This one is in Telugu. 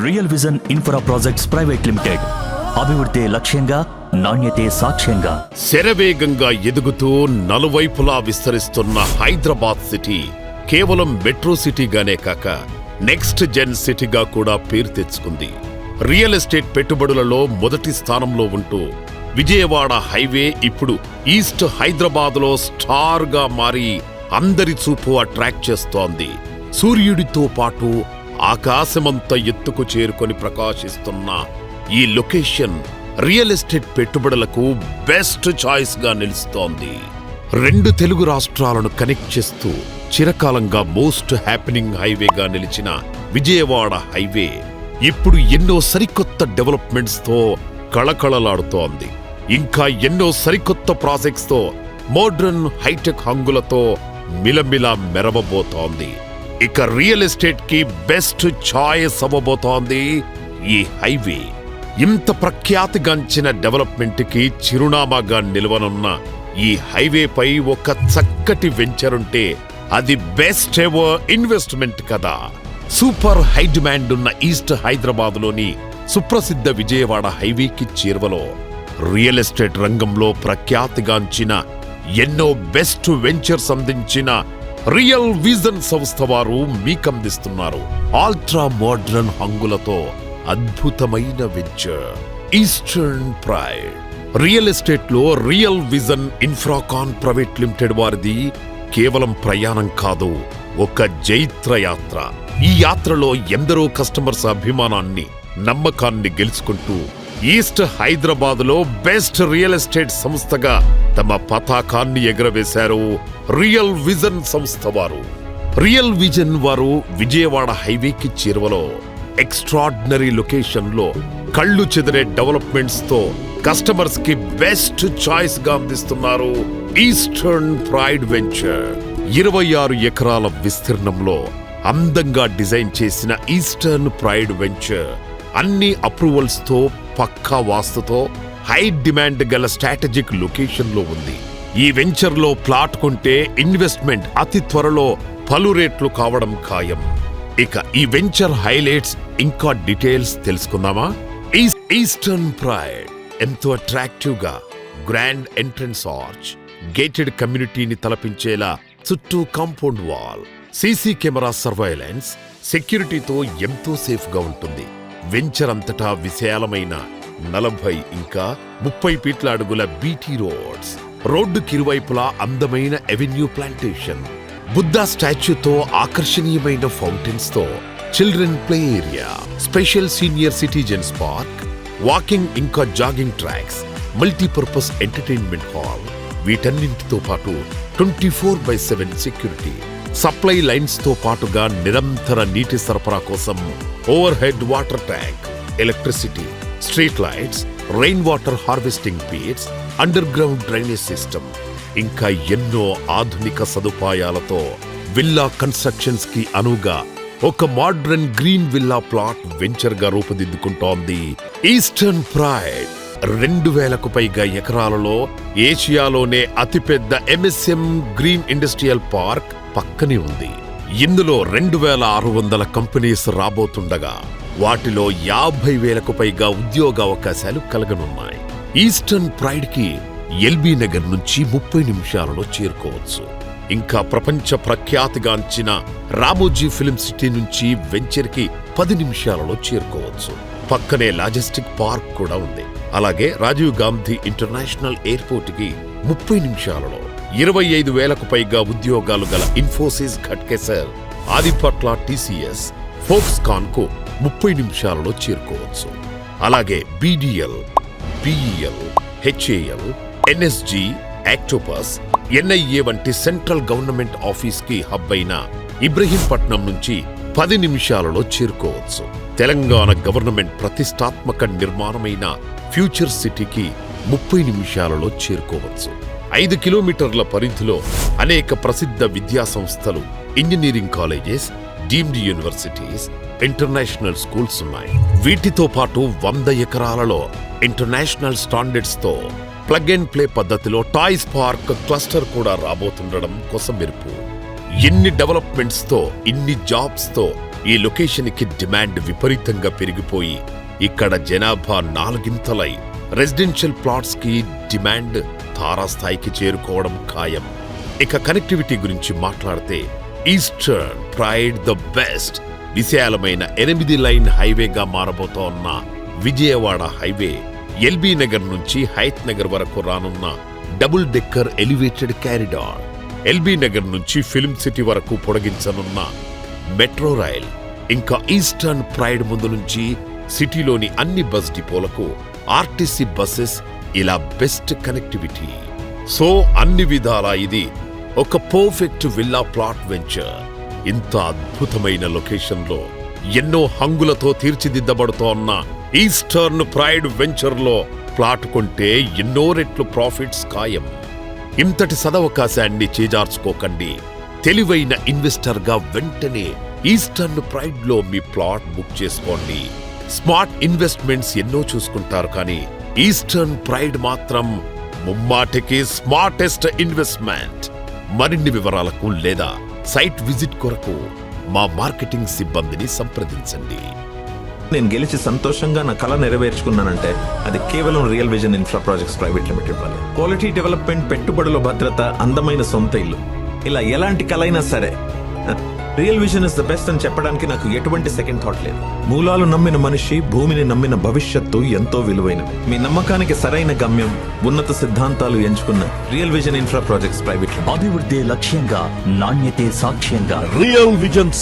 Real vision infra projects private limited. అభివృద్ధి లక్ష్యంగా, నాణ్యతే సాక్ష్యంగా. శరవేగంగా ఎదుగుతూ నలువైపులా విస్తరిస్తున్న హైదరాబాద్ సిటీ కేవలం మెట్రో సిటీగానే కాక నెక్స్ట్ జెన్ సిటీగా కూడా పేరు తెచ్చుకుంది. రియల్ ఎస్టేట్ పెట్టుబడులలో మొదటి స్థానంలో ఉంటూ విజయవాడ హైవే ఇప్పుడు ఈస్ట్ హైదరాబాద్లో స్టార్గా మారి అందరి చూపు అట్రాక్ట్ చేస్తోంది. సూర్యుడితో పాటు ఆకాశమంత ఎత్తుకు చేరుకొని ప్రకాశిస్తున్న ఈ లొకేషన్ రియల్ ఎస్టేట్ పెట్టుబడులకు బెస్ట్ చాయిస్ గా నిలుస్తోంది. రెండు తెలుగు రాష్ట్రాలను కనెక్ట్ చేస్తూ చిరకాలంగా మోస్ట్ హ్యాపెనింగ్ హైవేగా నిలిచిన విజయవాడ హైవే ఇప్పుడు ఎన్నో సరికొత్త డెవలప్మెంట్స్ తో కళకళలాడుతోంది. ఇంకా ఎన్నో సరికొత్త ప్రాజెక్ట్స్ తో మోడ్రన్ హైటెక్ హంగులతో మిలమిలా మెరవబోతోంది. ఇక రియల్ ఎస్టేట్ కి బెస్ట్ చాయిస్ అవ్వబోతోంది ఈ హైవే. ఇంత ప్రఖ్యాతిగాంచిన డెవలప్మెంట్ కి చిరునామాగా నిలవనున్న ఈ హైవేపై ఒక చక్కటి వెంచర్ ఉంటే అది బెస్ట్ ఎవర్ ఇన్వెస్ట్మెంట్ కదా. సూపర్ హై డిమాండ్ ఉన్న ఈస్ట్ హైదరాబాద్ లోని సుప్రసిద్ధ విజయవాడ హైవేకి చేరువలో రియల్ ఎస్టేట్ రంగంలో ప్రఖ్యాతిగాంచిన ఎన్నో బెస్ట్ వెంచర్స్ అందించిన రియల్ విజన్ సంస్థ వారు మీకందిస్తున్నారు అల్ట్రా మోడ్రన్ హంగులతో అద్భుతమైన venture eastern pride. Real estate లో real vision infracon private limited వారిది కేవలం ప్రయాణం కాదు, ఒక జైత్ర యాత్ర. ఈ యాత్రలో ఎందరో కస్టమర్స్ అభిమానాన్ని, నమ్మకాన్ని గెలుచుకుంటూ ఈస్ట్ హైదరాబాద్ లో బెస్ట్ రియల్ ఎస్టేట్ సంస్థగా తమ పతాకాన్ని ఎగరవేశారు రియల్ విజన్ సంస్థ వారు. రియల్ విజన్ వారు విజయవాడ హైవేకి చేరువలో ఎక్స్ట్రాడినరీ లొకేషన్ లో కళ్ళు చెదిరే డెవలప్మెంట్స్ తో కస్టమర్స్ కి బెస్ట్ చాయిస్ గా అందిస్తున్నారు ఈస్టర్న్ ప్రైడ్ వెంచర్. 26 ఎకరాల విస్తీర్ణంలో అందంగా డిజైన్ చేసిన ఈస్టర్న్ ప్రైడ్ వెంచర్ అన్ని అప్రూవల్స్ తో, పక్కా వాస్తుతో, హై డిమాండ్ గల స్ట్రాటజిక్ లొకేషన్ లో ఉంది. ఈ వెంచర్ లో ప్లాట్ కొంటే ఇన్వెస్ట్మెంట్ అతి త్వరలో పలు రేట్లు కావడం ఖాయం. ఇక ఈ వెంచర్ హైలైట్స్ ఇంకా డీటెయిల్స్ తెలుసుకుందామా? ఈస్టర్న్ ప్రైడ్ ఎంతో అట్రాక్టివ్ గా గ్రాండ్ ఎంట్రన్స్ ఆర్చ్, గేటెడ్ కమ్యూనిటీని తలపించేలా చుట్టూ compound wall, CC camera surveillance, సెక్యూరిటీతో ఎంతో సేఫ్ గా ఉంటుంది. వెంచర్ అంతటా విశాలమైన 40 ఇంకా 30 ఫీట్ల అడుగుల బీటీ రోడ్స్, రోడ్డుకిరువైపులా అందమైన ఎవెన్యూ ప్లాంటేషన్, బుద్ధా స్టాచ్యూతో ఆకర్షణీయమైన ఫౌంటైన్స్ తో children play area, special senior citizens park, walking ఇంకా jogging tracks, multipurpose entertainment hall. వీటన్నింటితో పాటు 24/7 సెక్యూరిటీ, సప్లై లైన్స్ తో పాటుగా నిరంతర నీటి సరఫరా కోసం overhead water tank, electricity, street lights, rain water harvesting pits, underground drainage system, ఇంకా ఎన్నో ఆధునిక సదుపాయాలతో విల్లా కన్స్ట్రక్షన్స్ కి అనువుగా ఒక modern green villa plot venture గా రూపుదిద్దుకుంటోంది ఈస్టర్న్ ప్రైడ్. 2000కు పైగా ఎకరాలలో ఏషియాలోనే అతిపెద్ద ఎంఎస్ఎం గ్రీన్ ఇండస్ట్రియల్ పార్క్ పక్కనే ఉంది. ఇందులో 2600 కంపెనీస్ రాబోతుండగా వాటిలో 50,000కు పైగా ఉద్యోగ అవకాశాలు కలగనున్నాయి. ఈస్టర్న్ ప్రైడ్ కి ఎల్బీ నగర్ నుంచి 30 నిమిషాలలో చేరుకోవచ్చు. ఇంకా ప్రపంచ ప్రఖ్యాతిగాంచిన రామోజీ ఫిల్మ్ సిటీ నుంచి వెంచర్ కి 10 నిమిషాలలో చేరుకోవచ్చు. పక్కనే లాజిస్టిక్ పార్క్ కూడా ఉంది. అలాగే రాజీవ్ గాంధీ ఇంటర్నేషనల్ ఎయిర్పోర్ట్ కి 30 నిమిషాలలో 25,000కు పైగా ఉద్యోగాలు గల ఇన్ఫోసిస్, ఘట్కేసర్, ఆదిపట్ల టీసీఎస్, ఫోక్స్కాన్ కు 30 నిమిషాలలో చేరుకోవచ్చు. అలాగే BDL, BEL, HAL, NSG, octopus, NIA వంటి సెంట్రల్ గవర్నమెంట్ ఆఫీస్ కి హబ్ అయిన ఇబ్రహీంపట్నం నుంచి 10 నిమిషాలలో చేరుకోవచ్చు. తెలంగాణ గవర్నమెంట్ ప్రతిష్టాత్మక నిర్మాణమైన ఫ్యూచర్ సిటీకి 30 నిమిషాలలో చేరుకోవచ్చు. 5 కిలోమీటర్ల పరిధిలో అనేక ప్రసిద్ధ విద్యా సంస్థలు, engineering colleges, deemed universities, international schools ఉన్నాయి. వీటితో పాటు 100 ఎకరాలలో ఇంటర్నేషనల్ స్టాండర్డ్స్ తో ప్లగ్ అండ్ ప్లే పద్ధతిలో టాయ్స్ పార్క్ క్లస్టర్ కూడా రాబోతుండడం కొసమెరుపు. ఎన్ని డెవలప్మెంట్స్ తో, ఇన్ని జాబ్స్ తో ఈ లొకేషన్కి డిమాండ్ విపరీతంగా పెరిగిపోయి ఇక్కడ జనాభా 4 రెసిడెన్షియల్ ప్లాట్స్ కి డిమాండ్ తారాస్థాయికి చేరుకోవడం ఖాయం. ఇక కనెక్టివిటీ గురించి మాట్లాడితే ఈస్టర్న్ ప్రైడ్ ద బెస్ట్. విశాలమైన 8 లైన్ హైవేగా మారబోతోన్న విజయవాడ హైవే ఎల్బీ నగర్ నుంచి హైత్ నగర్ వరకు రానున్న double decker elevated corridor, LB Nagar నుంచి ఫిల్మ్ సిటీ వరకు పొడిగించనున్న మెట్రో రైల్, ఇంకా ఈస్టర్న్ ప్రైడ్ ముందు నుంచి సిటీలోని అన్ని బస్ డిపోలకు ఆర్టీసీ బస్సెస్, ఇలా బెస్ట్ కనెక్టివిటీ. సో అన్ని విధాలా ఇది ఒక పర్ఫెక్ట్ విల్లా ప్లాట్ వెంచర్. ఇంత అద్భుతమైన లొకేషన్లో ఎన్నో హంగులతో తీర్చిదిద్దబడుతోన్న ఈస్టర్న్ ప్రైడ్ వెంచర్లో ప్లాట్ కొంటే ఎన్నో రెట్లు ప్రాఫిట్స్ ఖాయం. ఇంతటి సదవకాశాన్ని చేజార్చుకోకండి. తెలివైన ఇన్వెస్టర్గా వెంటనే ఈస్టర్న్ ప్రైడ్ లో మీ ప్లాట్ బుక్ చేసుకోండి. స్మార్ట్ ఇన్వెస్ట్మెంట్స్ ఎన్నో చూసుకుంటారు, కానీ ఈస్టర్న్ ప్రైడ్ మాత్రం ముమ్మాటికి స్మార్టెస్ట్ ఇన్వెస్ట్మెంట్. మరిన్ని వివరాలకు లేదా సైట్ విజిట్ కొరకు మా మార్కెటింగ్ సిబ్బందిని సంప్రదించండి. నేను గెలిచి సంతోషంగా నా కళ నెరవేర్చుకున్నానంటే అది కేవలం real vision infra projects private limited వల్లే. క్వాలిటీ డెవలప్మెంట్, పెట్టుబడుల భద్రత, అందమైన సొంత ఇల్లు, ఇలా ఎలాంటి కళ అయినా సరే real vision is the best అని చెప్పడానికి నాకు ఎటువంటి సెకండ్ థాట్ లేదు. మూలాలు నమ్మిన మనిషి, భూమిని నమ్మిన భవిష్యత్తు ఎంతో విలువైనవి. మీ నమ్మకానికి సరైన గమ్యం, ఉన్నత సిద్ధాంతాలు ఎంచుకున్న real vision infra projects private limited. అభివృద్ధి లక్ష్యంగా, నాణ్యతే సాక్ష్యంగా. Real vision